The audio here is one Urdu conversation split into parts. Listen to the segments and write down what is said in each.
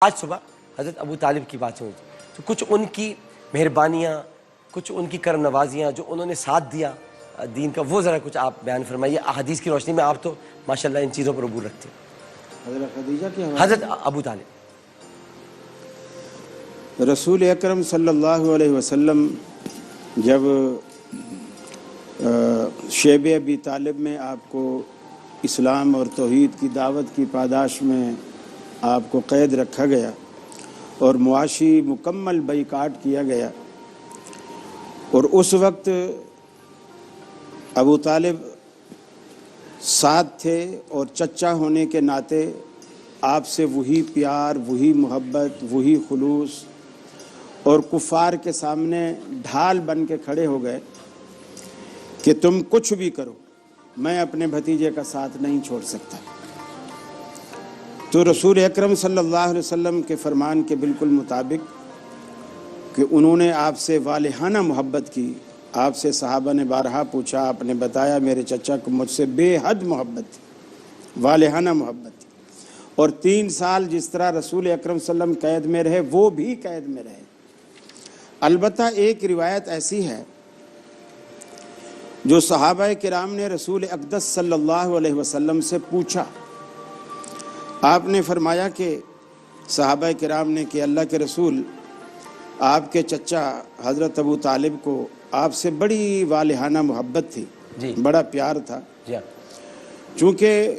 آج صبح حضرت ابو طالب کی باتیں ہوئی تو کچھ ان کی مہربانیاں، کچھ ان کی کرم نوازیاں جو انہوں نے ساتھ دیا دین کا، وہ ذرا کچھ آپ بیان فرمائیے احادیث کی روشنی میں۔ آپ تو ماشاءاللہ ان چیزوں پر عبور رکھتے ہیں۔ حضرت خدیجہ کی حوالے حضرت ابو طالب، رسول اکرم صلی اللہ علیہ وسلم جب شیب ابی طالب میں آپ کو اسلام اور توحید کی دعوت کی پاداش میں آپ کو قید رکھا گیا اور معاشی مکمل بائیکاٹ کیا گیا، اور اس وقت ابو طالب ساتھ تھے اور چچا ہونے کے ناطے آپ سے وہی پیار، وہی محبت، وہی خلوص، اور کفار کے سامنے ڈھال بن کے کھڑے ہو گئے کہ تم کچھ بھی کرو، میں اپنے بھتیجے کا ساتھ نہیں چھوڑ سکتا۔ تو رسول اکرم صلی اللہ علیہ وسلم کے فرمان کے بالکل مطابق کہ انہوں نے آپ سے والہانہ محبت کی، آپ سے صحابہ نے بارہا پوچھا، آپ نے بتایا میرے چچا کو مجھ سے بے حد محبت تھی، والہانہ محبت تھی، اور 3 سال جس طرح رسول اکرم صلی اللہ علیہ وسلم قید میں رہے وہ بھی قید میں رہے۔ البتہ ایک روایت ایسی ہے جو صحابہ کرام نے رسول اقدس صلی اللہ علیہ وسلم سے پوچھا، آپ نے فرمایا کہ صحابہ کرام نے کہ اللہ کے رسول، آپ کے چچا حضرت ابو طالب کو آپ سے بڑی والہانہ محبت تھی، بڑا پیار تھا، چونکہ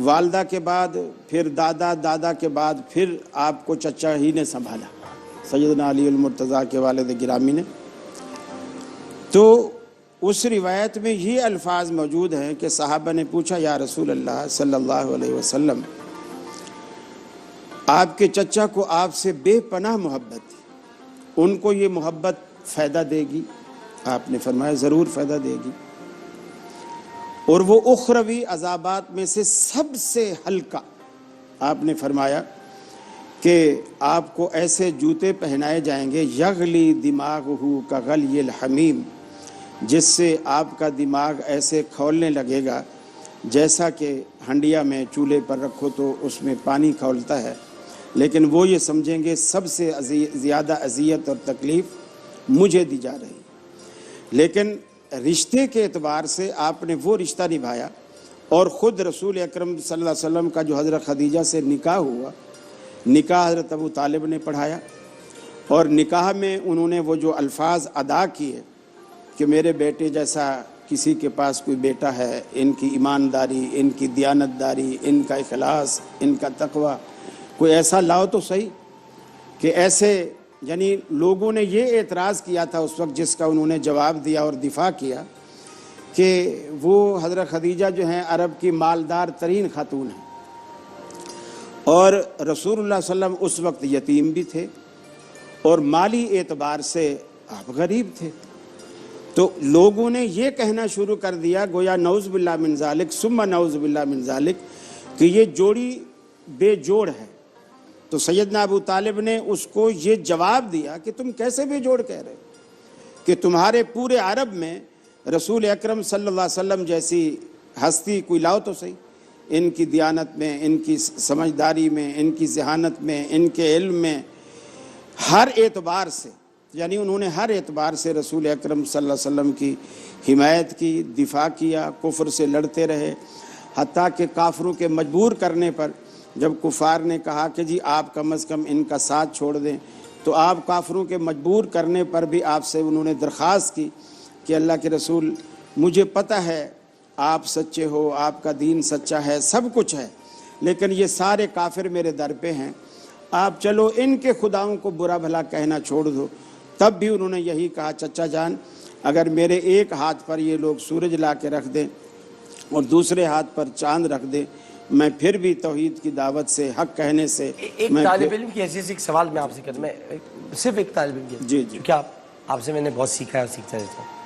والدہ کے بعد پھر دادا، دادا کے بعد پھر آپ کو چچا ہی نے سنبھالا، سیدنا علی المرتضیٰ کے والد گرامی نے۔ تو اس روایت میں یہ الفاظ موجود ہیں کہ صحابہ نے پوچھا یا رسول اللہ صلی اللہ علیہ وسلم، آپ کے چچا کو آپ سے بے پناہ محبت تھی، ان کو یہ محبت فائدہ دے گی؟ آپ نے فرمایا ضرور فائدہ دے گی، اور وہ اخروی عذابات میں سے سب سے ہلکا، آپ نے فرمایا کہ آپ کو ایسے جوتے پہنائے جائیں گے یغلی دماغہ کغلی الحمیم، جس سے آپ کا دماغ ایسے کھولنے لگے گا جیسا کہ ہنڈیا میں چولہے پر رکھو تو اس میں پانی کھولتا ہے، لیکن وہ یہ سمجھیں گے سب سے زیادہ اذیت اور تکلیف مجھے دی جا رہی۔ لیکن رشتے کے اعتبار سے آپ نے وہ رشتہ نبھایا، اور خود رسول اکرم صلی اللہ علیہ وسلم کا جو حضرت خدیجہ سے نکاح ہوا، نکاح حضرت ابو طالب نے پڑھایا، اور نکاح میں انہوں نے وہ جو الفاظ ادا کیے کہ میرے بیٹے جیسا کسی کے پاس کوئی بیٹا ہے، ان کی ایمانداری، ان کی دیانتداری، ان کا اخلاص، ان کا تقوی، کوئی ایسا لاؤ تو صحیح کہ ایسے، یعنی لوگوں نے یہ اعتراض کیا تھا اس وقت، جس کا انہوں نے جواب دیا اور دفاع کیا کہ وہ حضرت خدیجہ جو ہیں عرب کی مالدار ترین خاتون ہیں، اور رسول اللہ صلی اللہ علیہ وسلم اس وقت یتیم بھی تھے، اور مالی اعتبار سے آپ غریب تھے۔ تو لوگوں نے یہ کہنا شروع کر دیا گویا نعوذ باللہ من ذالک ثم نعوذ باللہ من ذالک کہ یہ جوڑی بے جوڑ ہے۔ تو سیدنا ابو طالب نے اس کو یہ جواب دیا کہ تم کیسے بے جوڑ کہہ رہے کہ تمہارے پورے عرب میں رسول اکرم صلی اللہ علیہ وسلم جیسی ہستی کوئی لاؤ تو صحیح، ان کی دیانت میں، ان کی سمجھداری میں، ان کی ذہانت میں، ان کے علم میں، ہر اعتبار سے، یعنی انہوں نے ہر اعتبار سے رسول اکرم صلی اللہ علیہ وسلم کی حمایت کی، دفاع کیا، کفر سے لڑتے رہے، حتیٰ کہ کافروں کے مجبور کرنے پر جب کفار نے کہا کہ جی آپ کم از کم ان کا ساتھ چھوڑ دیں، تو آپ کافروں کے مجبور کرنے پر بھی آپ سے انہوں نے درخواست کی کہ اللہ کے رسول مجھے پتہ ہے آپ سچے ہو، آپ کا دین سچا ہے، سب کچھ ہے، لیکن یہ سارے کافر میرے در پہ ہیں، آپ چلو ان کے خداؤں کو برا بھلا کہنا چھوڑ دو۔ تب بھی انہوں نے یہی کہا چچا جان اگر میرے ایک ہاتھ پر یہ لوگ سورج لا کے رکھ دیں اور دوسرے ہاتھ پر چاند رکھ دیں، میں پھر بھی توحید کی دعوت سے، حق کہنے سے۔ ایک طالب علم کی حیثیت سے ایک سوال میں آپ سے کرتا ہوں، میں صرف ایک طالب علم کی، کیونکہ آپ سے میں نے بہت سیکھا ہے اور سیکھتا رہتا ہوں۔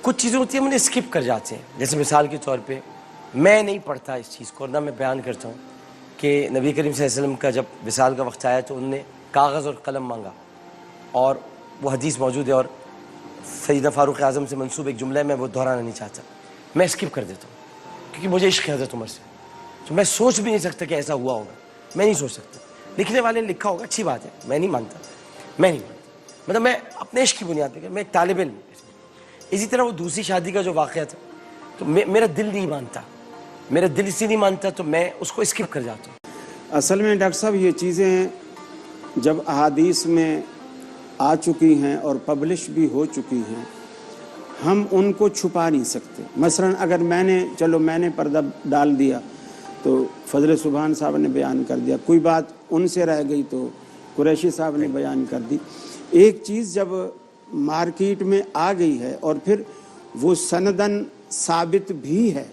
کچھ چیزیں ہوتی ہیں ہم نے اسکپ کر جاتے ہیں، جیسے مثال کے طور پہ میں نہیں پڑھتا اس چیز کو، اور نہ میں بیان کرتا ہوں کہ نبی کریم صلی اللہ علیہ وسلم کا جب وصال کا وقت آیا تو انہوں نے کاغذ اور قلم مانگا، اور وہ حدیث موجود ہے، اور سیدنا فاروق اعظم سے منسوب ایک جملہ ہے، میں وہ دہرانا نہیں چاہتا، میں اسکپ کر دیتا ہوں کیونکہ مجھے عشق ہے حضرت عمر سے، تو میں سوچ بھی نہیں سکتا کہ ایسا ہوا ہوگا، میں نہیں سوچ سکتا۔ لکھنے والے نے لکھا ہوگا, اچھی بات ہے, میں نہیں مانتا, مطلب میں اپنے عشق کی بنیاد پہ, میں ایک طالب علم. اسی طرح وہ دوسری شادی کا جو واقعہ تھا, تو میرا دل نہیں مانتا, میرا دل اسی نہیں مانتا تو میں اس کو اسکپ کر جاتا ہوں. اصل میں ڈاکٹر صاحب یہ چیزیں جب احادیث میں آ چکی ہیں اور پبلش بھی ہو چکی ہیں, ہم ان کو چھپا نہیں سکتے. مثلا اگر میں نے پردہ ڈال دیا تو فضل سبحان صاحب نے بیان کر دیا, کوئی بات ان سے رہ گئی تو قریشی صاحب نے بیان کر دی. ایک چیز جب مارکیٹ میں آ گئی ہے اور پھر وہ سندن ثابت بھی ہے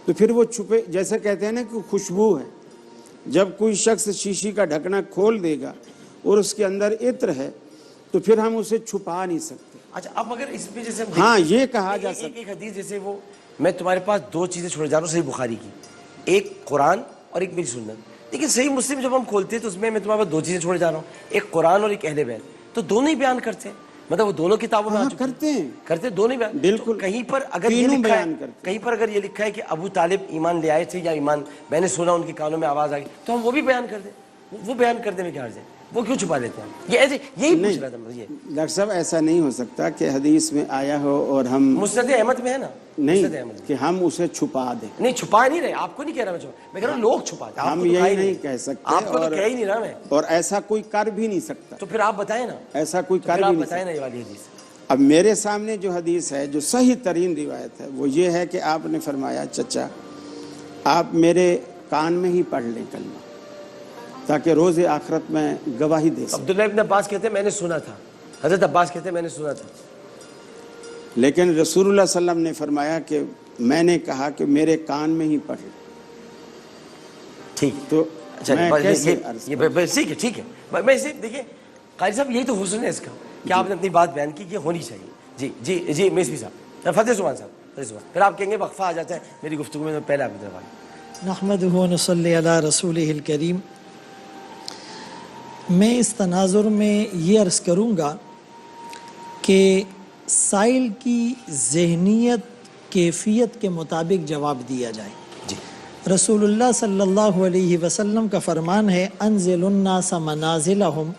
تو پھر وہ چھپے, جیسے کہتے ہیں نا کہ خوشبو ہے, جب کوئی شخص شیشی کا ڈھکنا کھول دے گا اور اس کے اندر عطر ہے تو پھر ہم اسے چھپا نہیں سکتے. اچھا, اب اگر اس پہ جیسے ہاں یہ کہا جا سکتا ایک حدیث, جیسے وہ میں تمہارے پاس دو چیزیں چھوڑے جا رہا ہوں صحیح بخاری کی, ایک قرآن اور ایک میری سنت. لیکن صحیح مسلم جب ہم کھولتے ہیں تو اس میں تمہارے پاس دو چیزیں چھوڑے جا رہا ہوں, ایک قرآن اور ایک اہل بیت, تو دونوں ہی بیان کرتے ہیں, مطلب وہ دونوں کتابوں میں کرتے دونوں ہی بیان. بالکل, کہیں پر اگر یہ لکھا ہے, کہیں پر اگر یہ لکھا ہے کہ ابو طالب ایمان لے آئے تھے یا ایمان میں نے سنا ان کے کانوں میں آواز آ گئی, تو ہم وہ بھی بیان کر دیں, وہ بیان کر دیں میں کیا عرض ہے, وہ کیوں چھپا لیتے ہیں؟ یہ ایسے یہی پوچھ رہا تھا مجھے. ڈاکٹر صاحب ایسا نہیں ہو سکتا کہ حدیث میں آیا ہو اور ہم مسند احمد میں ہے نا, نہیں کہ ہم اسے چھپا دیں. نہیں چھپا نہیں رہے, آپ کو نہیں کہہ رہا میں کہہ رہا ہوں لوگ چھپاتے ہیں, ہم یہی نہیں کہہ سکتے, آپ کو تو کہہ ہی نہیں رہا میں, اور ایسا کوئی کر بھی نہیں سکتا. تو پھر آپ بتائیں نا, ایسا کوئی کر بھی نہیں بتائیں نا یہ والی حدیث. اب میرے سامنے جو حدیث ہے, جو صحیح ترین روایت ہے, وہ یہ ہے کہ آپ نے فرمایا چچا آپ میرے کان میں ہی پڑھ لیں کلمہ تاکہ روز آخرت میں گواہی دے سکیں. عبداللہ ابن عباس کہتے ہیں میں نے سنا تھا, حضرت عباس کہتے ہیں میں نے سنا تھا, لیکن رسول اللہ صلی اللہ علیہ وسلم نے فرمایا کہ میں نے کہا کہ میرے کان میں ہی پڑھ لیں. ٹھیک, تو میں کیسے ٹھیک ہے, میں اسے دیکھیں قاری صاحب یہی تو حسن ہے اس کا کہ آپ نے اپنی بات بیان کی کہ ہونی چاہیے. جی جی جی میسوی صاحب, فتح سبحان صاحب, پھر آپ کہیں گے وقفہ آ جاتا ہے میری گفتگو میں, پہلے آپ کی طرف آئیں. نحمدہ و نصلی علی رسولہ الکریم. میں اس تناظر میں یہ عرض کروں گا کہ سائل کی ذہنیت کیفیت کے مطابق جواب دیا جائے. جی, رسول اللہ صلی اللہ علیہ وسلم کا فرمان ہے انزل الناس منازلہم,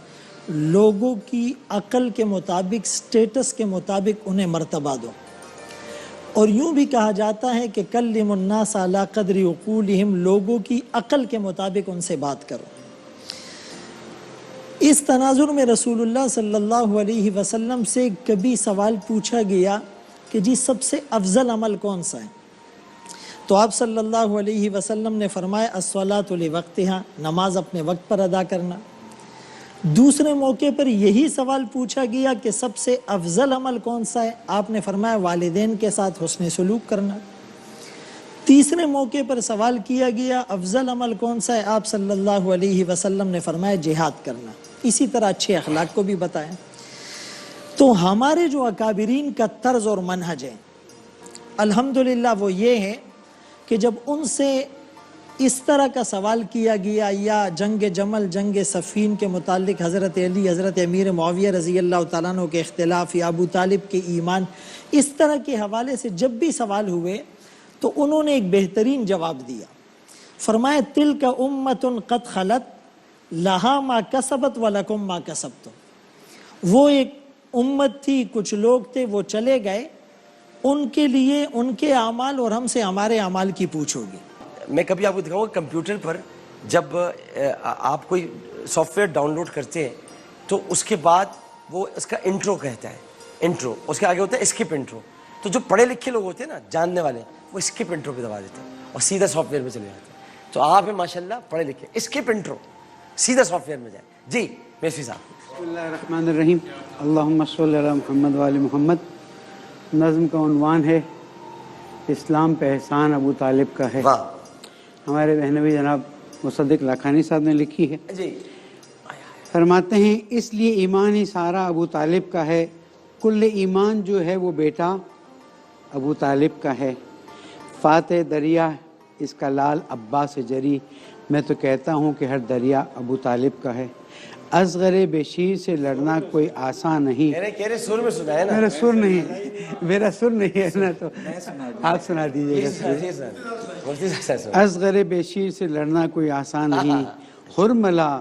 لوگوں کی عقل کے مطابق, سٹیٹس کے مطابق انہیں مرتبہ دو. اور یوں بھی کہا جاتا ہے کہ کلم الناس علی قدر عقولہم, لوگوں کی عقل کے مطابق ان سے بات کرو. اس تناظر میں رسول اللہ صلی اللہ علیہ وسلم سے کبھی سوال پوچھا گیا کہ جی سب سے افضل عمل کون سا ہے, تو آپ صلی اللہ علیہ وسلم نے فرمایا الصلاۃ لوقتہا, نماز اپنے وقت پر ادا کرنا. دوسرے موقع پر یہی سوال پوچھا گیا کہ سب سے افضل عمل کون سا ہے, آپ نے فرمایا والدین کے ساتھ حسن سلوک کرنا. تیسرے موقع پر سوال کیا گیا افضل عمل کون سا ہے, آپ صلی اللہ علیہ وسلم نے فرمایا جہاد کرنا. اسی طرح اچھے اخلاق کو بھی بتائیں. تو ہمارے جو اکابرین کا طرز اور منہج ہے الحمدللہ وہ یہ ہے کہ جب ان سے اس طرح کا سوال کیا گیا یا جنگ جمل, جنگ صفین کے متعلق حضرت علی, حضرت امیر معاویہ رضی اللہ تعالیٰ عنہ کے اختلاف یا ابو طالب کے ایمان, اس طرح کے حوالے سے جب بھی سوال ہوئے تو انہوں نے ایک بہترین جواب دیا. فرمایا تلک امت قد خلت لہا ما کسبت ولکم ما کسبتم. وہ ایک امت تھی, کچھ لوگ تھے, وہ چلے گئے, ان کے لیے ان کے اعمال اور ہم سے ہمارے اعمال کی پوچھ ہوگی. میں کبھی آپ کو دکھاؤں گا کمپیوٹر پر جب آپ کوئی سافٹ ویئر ڈاؤن لوڈ کرتے ہیں تو اس کے بعد وہ اس کا انٹرو کہتا ہے, انٹرو, اس کے آگے ہوتا ہے اسکپ انٹرو. تو جو پڑھے لکھے لوگ ہوتے ہیں نا, جاننے والے, وہ اسکپ انٹرو پہ دبا دیتے ہیں اور سیدھا سافٹ ویئر میں چلے جاتے ہیں. تو آپ ہیں ماشاءاللہ پڑھے لکھے, اسکپ انٹرو, سیدھا سافٹ ویئر میں جائیں. جی میسوی صاحب. بسم اللہ الرحمن الرحیم. اللہم صلی علی محمد وآل محمد. نظم کا عنوان ہے اسلام پہ احسان ابو طالب کا ہے. واہ, ہمارے بہنوی جناب مصدق لاکھانی صاحب نے لکھی ہے. جی, فرماتے ہیں اس لیے ایمان ہی سارا ابو طالب کا ہے, کل ایمان جو ہے وہ بیٹا ابو طالب کا ہے. فاتح دریا اس کا لال عباس سے جری, میں تو کہتا ہوں کہ ہر دریا ابو طالب کا ہے. اصغر بشیر سے لڑنا کوئی آسان نہیں. کہہ رہے سر میں سنا ہے نا, میرا سر نہیں, میرا سر نہیں ہے نا, تو آپ سنا دیجیے گا. اصغر بشیر سے لڑنا کوئی آسان نہیں, حرملا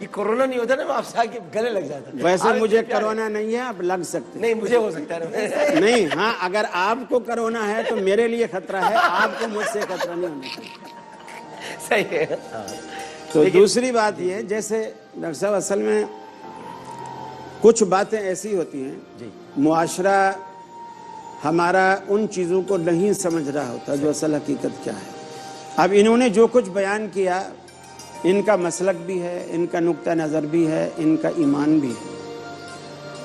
یہ کورونا نہیں ہوتا نا میں آپ سے آگے گلے لگ جاتا. ویسے مجھے کرونا نہیں ہے, اب لگ سکتے نہیں مجھے ہو سکتا ہے نہیں. ہاں اگر آپ کو کرونا ہے تو میرے لیے خطرہ ہے, آپ کو مجھ سے خطرہ نہیں ہونا چاہیے. صحیح ہے. تو دوسری بات یہ, جیسے ڈاکٹر صاحب اصل میں کچھ باتیں ایسی ہوتی ہیں, معاشرہ ہمارا ان چیزوں کو نہیں سمجھ رہا ہوتا جو اصل حقیقت کیا ہے. اب انہوں نے جو کچھ بیان کیا, ان کا مسلک بھی ہے, ان کا نقطہ نظر بھی ہے, ان کا ایمان بھی ہے.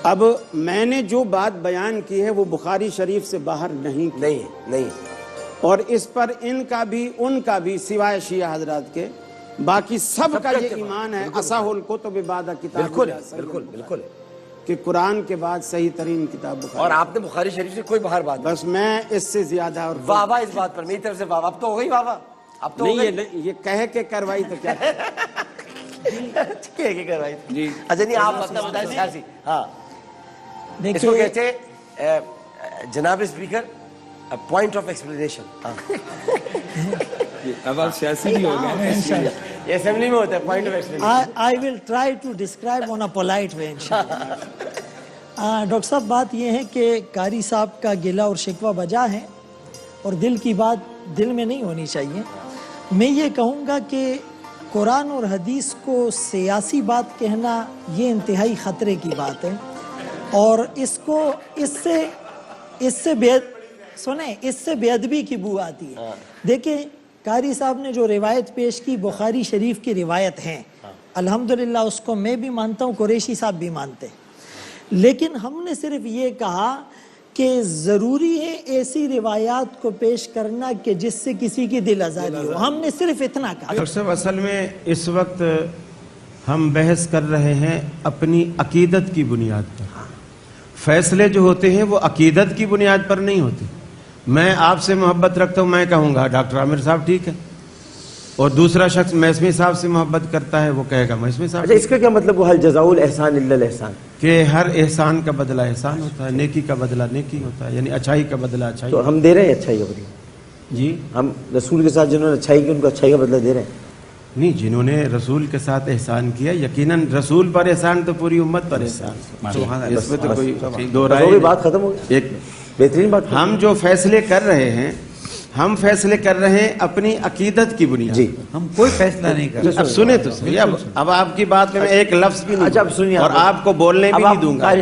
اب میں نے جو بات بیان کی ہے وہ بخاری شریف سے باہر نہیں کی, نہیں اور اس پر ان کا بھی ان کا بھی سوائے شیعہ حضرات کے باقی سب کا یہ ایمان ہے اصح الکتب بعد کتاب بالکل بالکل کہ قرآن کے بعد صحیح ترین کتاب بخاری. اور آپ نے بخاری شریف سے کوئی باہر بات بس میں اس سے زیادہ اور واہ واہ اس بات پر میری طرف سے واہ واہ. اب تو ہو گئی واہ واہ, اب تو نہیں, یہ کہہ کے کروائی تو کیا کروائی جی. اچھا نہیں آپ مطلب بتائیں سیاسی. ہاں اس کو دیکھیے کہتے ہیں جناب اسپیکر پوائنٹ آف ایکسپلینیشن. اب آپ سیاسی بھی ہو گئے, یہ اسمبلی میں ہوتا ہے point of explanation. I will try to describe on a polite way inshallah. Doctor صاحب بات یہ ہے کہ قاری صاحب کا گلہ اور شکوہ بجا ہے, اور دل کی بات دل میں نہیں ہونی چاہیے. میں یہ کہوں گا کہ قرآن اور حدیث کو سیاسی بات کہنا یہ انتہائی خطرے کی بات ہے, اور اس کو اس سے بے ادبی کی بو آتی ہے. دیکھیں قاری صاحب نے جو روایت پیش کی بخاری شریف کی روایت ہیں, الحمدللہ اس کو میں بھی مانتا ہوں, قریشی صاحب بھی مانتے, لیکن ہم نے صرف یہ کہا کہ ضروری ہے ایسی روایات کو پیش کرنا کہ جس سے کسی کی دل آزاری ہو. ہم نے صرف اتنا کہا. ڈاکٹر صاحب اصل میں اس وقت ہم بحث کر رہے ہیں اپنی عقیدت کی بنیاد پر. فیصلے جو ہوتے ہیں وہ عقیدت کی بنیاد پر نہیں ہوتے. میں آپ سے محبت رکھتا ہوں, میں کہوں گا ڈاکٹر عامر صاحب ٹھیک ہے, اور دوسرا شخص میسمی صاحب سے محبت کرتا ہے وہ کہے گا میسمی صاحب. اچھا اس کا کیا مطلب وہ حل جزاء الاحسان الا الاحسان, کہ ہر احسان کا بدلہ احسان ہوتا ہے, نیکی کا بدلہ نیکی ہوتا ہے, یعنی اچھائی کا بدلہ اچھائی. تو ہم دے رہے ہیں اچھائی کا بدلہ, جی ہم رسول کے ساتھ جنہوں نے اچھائی کی ان کو اچھائی کا بدلہ دے رہے ہیں. نہیں, جنہوں نے رسول کے ساتھ احسان کیا, یقیناً رسول پر احسان تو پوری امت پر احسان, اس میں تو کوئی دو رائے. بات ختم ہو گئی, ایک بہترین بات. ہم جو فیصلے کر رہے ہیں, ہم فیصلے کر رہے ہیں اپنی عقیدت کی بنیاد. جی ہم کوئی فیصلہ نہیں کر رہے. اب سنیں تو صحیح, اب آپ کی بات میں ایک لفظ بھی نہیں. اچھا اب سنیے, اور آپ کو بولنے بھی نہیں دوں گا.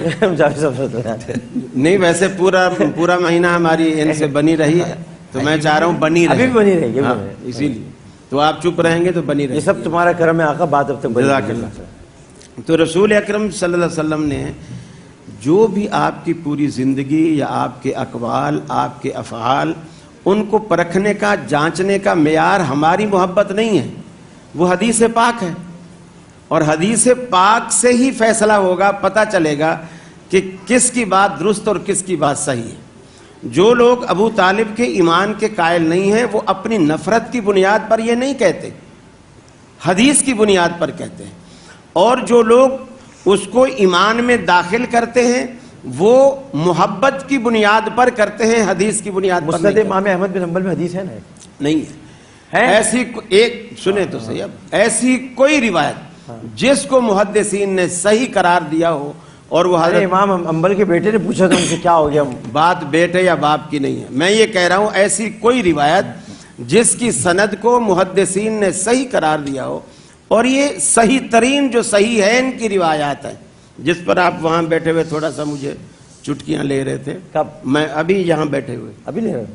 نہیں, ویسے پورا مہینہ ہماری ان سے بنی رہی ہے, تو میں چاہ رہا ہوں بنی رہے, ابھی بھی بنی رہے, اسی لیے تو آپ چپ رہیں گے تو بنی رہے. یہ سب تمہارا کرم ہے آقا, بات اب تک جزاک اللہ. تو رسول اکرم صلی اللہ علیہ وسلم نے جو بھی آپ کی پوری زندگی یا آپ کے اقوال, آپ کے افعال, ان کو پرکھنے کا, جانچنے کا معیار ہماری محبت نہیں ہے, وہ حدیث پاک ہے, اور حدیث پاک سے ہی فیصلہ ہوگا, پتہ چلے گا کہ کس کی بات درست اور کس کی بات صحیح ہے. جو لوگ ابو طالب کے ایمان کے قائل نہیں ہیں وہ اپنی نفرت کی بنیاد پر یہ نہیں کہتے, حدیث کی بنیاد پر کہتے ہیں, اور جو لوگ اس کو ایمان میں داخل کرتے ہیں وہ محبت کی بنیاد پر کرتے ہیں, حدیث کی بنیاد پر نہیں. مسند امام احمد بن حنبل میں حدیث ہے نا, نہیں ہے ایسی ایک, سنیں تو صحیح, اب ایسی کوئی روایت جس کو محدثین نے صحیح قرار دیا ہو, اور وہ حضرت امام حنبل کے بیٹے نے پوچھا تھا ان سے کیا ہو گیا, بات بیٹے یا باپ کی نہیں ہے, میں یہ کہہ رہا ہوں ایسی کوئی روایت جس کی سند کو محدثین نے صحیح قرار دیا ہو, اور یہ صحیح ترین جو صحیح ہے ان کی روایات ہیں, جس پر آپ وہاں بیٹھے ہوئے تھوڑا سا مجھے چٹکیاں لے رہے تھے. کب؟ میں ابھی یہاں بیٹھے ہوئے. ابھی لے رہے,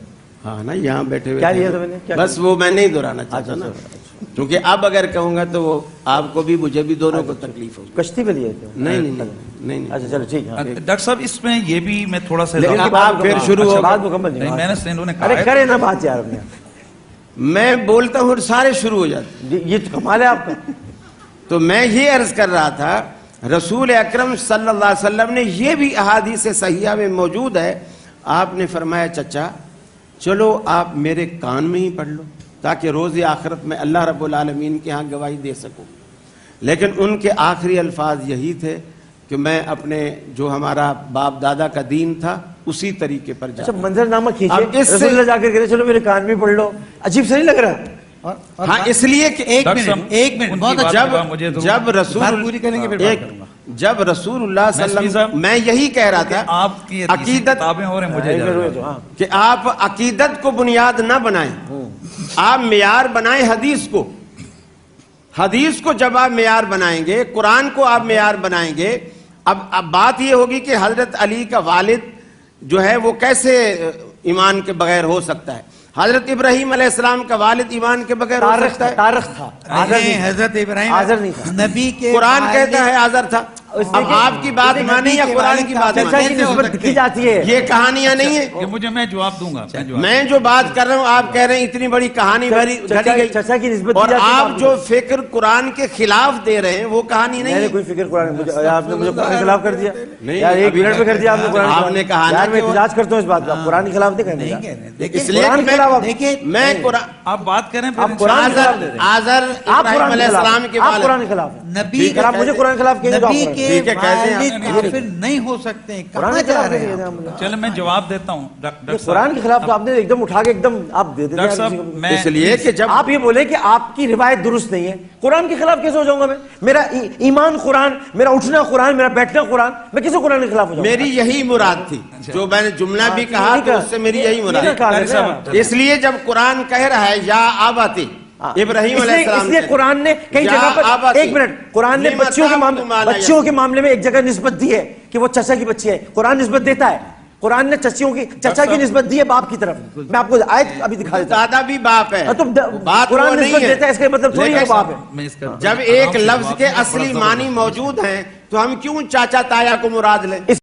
ہاں نا, یہاں بیٹھے ہوئے. کیا لیا تھا میں نے, بس وہ میں نہیں دہرانا چاہتا نا, کیونکہ اب اگر کہوں گا تو وہ آپ کو بھی مجھے بھی دونوں کو تکلیف ہوگی. کشتی پہ لیے تھے؟ نہیں. اچھا چلو ٹھیک ہے. ڈاکٹر صاحب اس میں یہ بھی میں تھوڑا سا, آپ پھر شروع ہو, بات مکمل نہیں, میں نے انہوں نے ارے کہا کرے نا بات یار, میں بولتا ہوں سارے شروع ہو جاتے, یہ تو کمال ہے آپ کا. تو میں یہ عرض کر رہا تھا رسول اکرم صلی اللہ علیہ وسلم نے یہ بھی احادیث صحیحہ میں موجود ہے, آپ نے فرمایا چچا چلو آپ میرے کان میں ہی پڑھ لو تاکہ روز آخرت میں اللہ رب العالمین کے ہاں گواہی دے سکوں. لیکن ان کے آخری الفاظ یہی تھے کہ میں اپنے جو ہمارا باپ دادا کا دین تھا اسی طریقے پر اچھا منظر نامہ کھینچے, رسول اللہ جا کر کہتے چلو میرے کان میں پڑھ لو, عجیب سے نہیں لگ رہا؟ ہاں اس لیے کہ ایک ڈاکٹر منٹ ایک منٹ بہت اچھا جب رسول بات پوری کریں گے پھر بات کروں گا. جب رسول اللہ صلی اللہ علیہ وسلم میں یہی کہہ رہا تھا آپ کی عقیدت کتابیں ہو رہے ہیں مجھے کہ آپ عقیدت کو بنیاد نہ بنائیں، آپ معیار بنائیں حدیث کو. حدیث کو جب آپ معیار بنائیں گے، قرآن کو آپ معیار بنائیں گے. اب بات یہ ہوگی کہ حضرت علی کا والد جو ہے وہ کیسے ایمان کے بغیر ہو سکتا ہے؟ حضرت ابراہیم علیہ السلام کا والد ایمان کے بغیر ہو سکتا ہے؟ تارخ تھا، حضرت ابراہیم آزر نہیں تھا. نبی کے قرآن کہتا ہے آزر تھا. اب آپ کی بات مانیں یا قرآن کی بات چچا کی مانیں؟ نسبت کی جاتی ہے. یہ کہانیاں نہیں ہیں. کہ مجھے میں جواب دوں گا. میں جو بات کر رہا ہوں آپ کہہ رہے ہیں اتنی بڑی کہانی بھری گھڑی گئی، چچا کی نسبت کی اور جاتی ہے. آپ جو فکر قرآن کے خلاف دے رہے ہیں وہ کہانی نہیں میں نے ہے. کوئی فکر قرآن آپ نے مجھے قرآن کے خلاف کر دیا نہیں، یار، ایک منٹ میں کر دیا آپ نے قرآن کے آپ نے خلاف. کہا نا یار میں کہ وہ- احتجاج کرتا ہوں اس بات کا، قرآن کے خلاف نہیں کرنے کا. اس لیے قرآن کہ کے خلاف دیکھیے میں قرآن آپ بات کریں پھر آپ قرآن کے خلاف دے رہے ہیں. آزر آپ ابراہیم قرآن علیہ کے خلاف السلام کے ہیں. آپ والد. قرآن کے خلاف ہیں. نبی اگر آپ مجھے قرآن کے خلاف کہیں گے تو آپ نبی قرآن کے کے ٹھیک ہے، کہتے ہیں والد آپ. کافر نہیں ہو سکتے ہیں. قرآن کہاں کے جا خلاف رہے نہیں ہیں کہتے آپ؟ ہیں ہم لوگ. چلے میں جواب دیتا ہوں. ڈاکٹر قرآن کے خلاف تو آپ نے ایک دم اٹھا کے ایک دم آپ دے دیتے ڈاکٹر صاحب ہیں. میں اس لیے کہ جب آپ یہ بولے کہ آپ کی روایت درست نہیں ہے، قرآن کے خلاف کیسے ہو جاؤں گا میں؟ میرا ایمان قرآن، میرا اٹھنا قرآن، میرا بیٹھنا قرآن، میں کسی قرآن کے خلاف ہو جاؤں گا؟ میری یہی مراد تھی جو میں نے جملہ بھی کہا تو اس سے میری یہی مراد ڈاکٹر صاحب تھی. اس لیے جب قرآن کہہ رہا ہے یا آباتی ابراہیم علیہ السلام اس لیے قرآن نے کئی یا جگہ پر آباتی. ایک منٹ قرآن نے لما بچیوں کے معاملے میں ایک جگہ نسبت دی ہے کہ وہ چچا کی بچی ہے. قرآن نسبت دیتا ہے، قرآن نے چچا کی نسبت دی ہے باپ کی طرف. میں آپ کو آیت ابھی دکھا دیتا دادا بھی باپ ہے. ہوں. تو بات وہ قرآن نہیں نسبت ہے. دیتا ہے اس کا مطلب تھوڑی ہے لیکن باپ ہے. میں اس کا جب ایک لفظ کے اصلی معنی موجود ہیں تو ہم کیوں چاچا تایا کو مراد لیں؟